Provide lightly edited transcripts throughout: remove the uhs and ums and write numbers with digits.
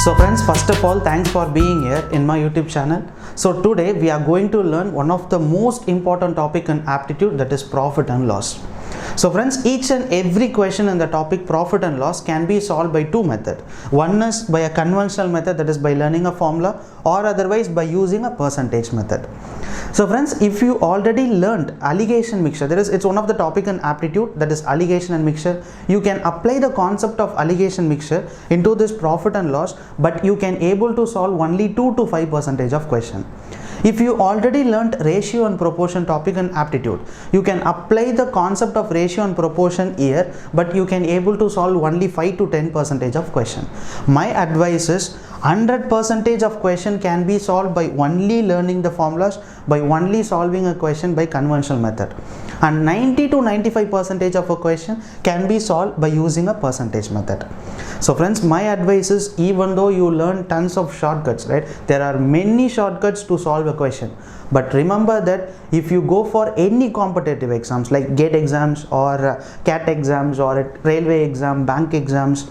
So friends, first of all, thanks for being here in my YouTube channel. So today we are going to learn one of the most important topic in aptitude, that is profit and loss. So friends, each and every question in the topic profit and loss can be solved by two methods. One is by a conventional method, that is by learning a formula, or otherwise by using a percentage method. So friends, if you already learned alligation mixture, it's one of the topic in aptitude, that is alligation and mixture. You can apply the concept of alligation mixture into this profit and loss, but you can able to solve only 2 to 5% of question. If you already learnt ratio and proportion topic in aptitude, you can apply the concept of ratio and proportion here, but you can able to solve only 5 to 10% of question. My advice is 100% of question can be solved by only learning the formulas, by only solving a question by conventional method, and 90 to 95% of a question can be solved by using a percentage method. So friends, my advice is, even though you learn tons of shortcuts, right, there are many shortcuts to solve a question, but remember that if you go for any competitive exams like GATE exams or CAT exams or railway exam, bank exams,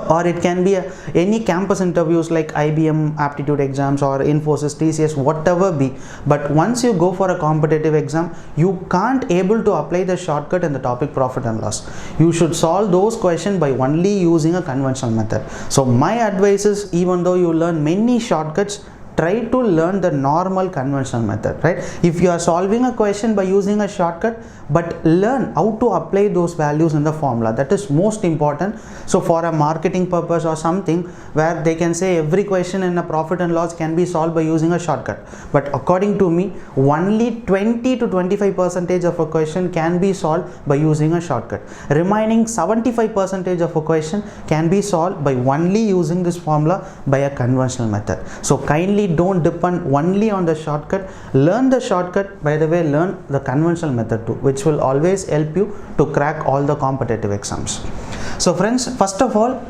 or it can be any campus interviews like IBM aptitude exams or Infosys, TCS, whatever be, but once you go for a competitive exam, you can't able to apply the shortcut in the topic profit and loss. You should solve those questions by only using a conventional method. So my advice is, even though you learn many shortcuts, try to learn the normal conventional method, right? If you are solving a question by using a shortcut, but learn how to apply those values in the formula, that is most important. So for a marketing purpose or something where they can say every question in a profit and loss can be solved by using a shortcut, but according to me, only 20 to 25% of a question can be solved by using a shortcut. Remaining 75% of a question can be solved by only using this formula by a conventional method. So kindly don't depend only on the shortcut. Learn the shortcut, by the way, learn the conventional method too, which will always help you to crack all the competitive exams. So friends, first of all,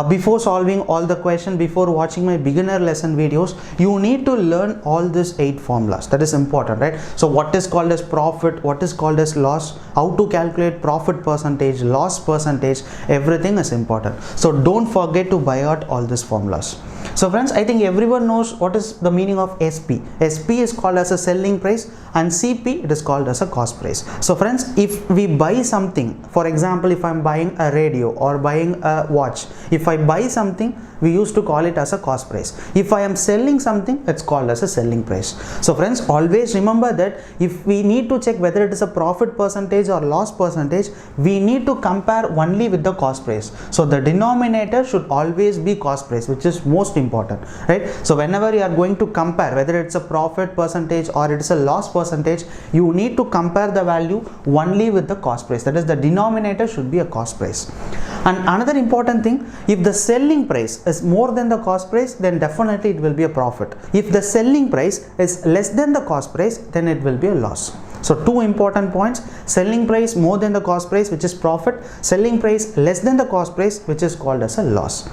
before solving all the questions, before watching my beginner lesson videos, you need to learn all these 8 formulas. That is important, right? So what is called as profit, what is called as loss, how to calculate profit percentage, loss percentage, everything is important. So don't forget to buy out all these formulas. So friends, I think everyone knows what is the meaning of SP. SP is called as a selling price, and CP, it is called as a cost price. So friends, if we buy something, for example, if I am buying a radio or buying a watch, if I buy something, we used to call it as a cost price. If I am selling something, it's called as a selling price. So friends, always remember that if we need to check whether it is a profit percentage or loss percentage, we need to compare only with the cost price. So the denominator should always be cost price, which is most important, right? So whenever you are going to compare whether it's a profit percentage or it is a loss percentage, you need to compare the value only with the cost price. That is, the denominator should be a cost price. And another important thing, if the selling price is more than the cost price, then definitely it will be a profit. If the selling price is less than the cost price, then it will be a loss. So two important points: selling price more than the cost price, which is profit; selling price less than the cost price, which is called as a loss.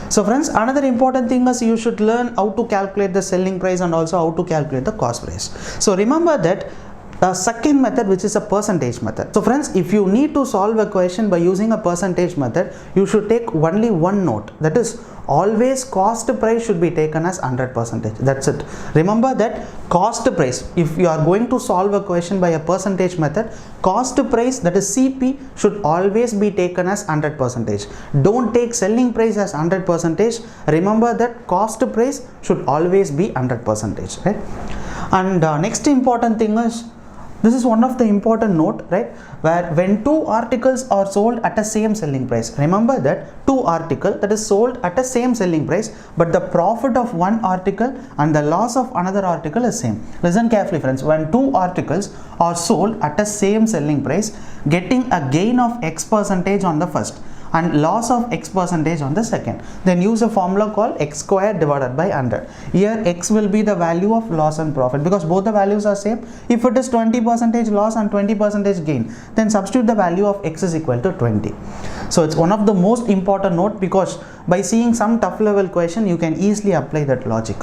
So friends, another important thing is you should learn how to calculate the selling price and also how to calculate the cost price. So remember that second method, which is a percentage method. So friends, if you need to solve a question by using a percentage method, you should take only one note, that is, always cost price should be taken as 100%. That's it. Remember that cost price, if you are going to solve a question by a percentage method, cost price, that is CP, should always be taken as 100%. Don't take selling price as 100%. Remember that cost price should always be 100%, right? And next important thing is, this is one of the important note, right, where when two articles are sold at a same selling price, remember that two article that is sold at a same selling price, but the profit of one article and the loss of another article is same. Listen carefully friends, when two articles are sold at a same selling price, getting a gain of X% on the first and loss of X% on the second, then use a formula called X square divided by 100. Here X will be the value of loss and profit, because both the values are same. If it is 20% loss and 20% gain, then substitute the value of X is equal to 20. So it's one of the most important note, because by seeing some tough level question, you can easily apply that logic.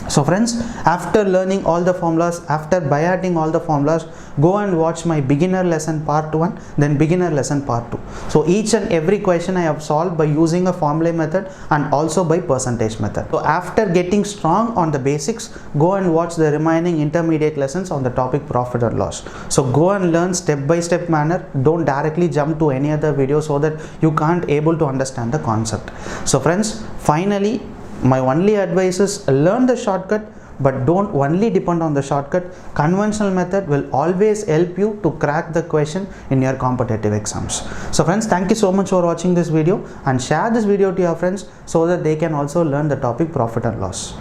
So friends, after learning all the formulas, after by-hearting all the formulas, go and watch my beginner lesson part 1, then beginner lesson part 2. So each and every question I have solved by using a formula method and also by percentage method. So after getting strong on the basics, go and watch the remaining intermediate lessons on the topic profit and loss. So go and learn step by step manner. Don't directly jump to any other video so that you can't able to understand the concept. So friends, finally, my only advice is learn the shortcut, but don't only depend on the shortcut. Conventional method will always help you to crack the question in your competitive exams. So friends, thank you so much for watching this video, and share this video to your friends so that they can also learn the topic profit and loss.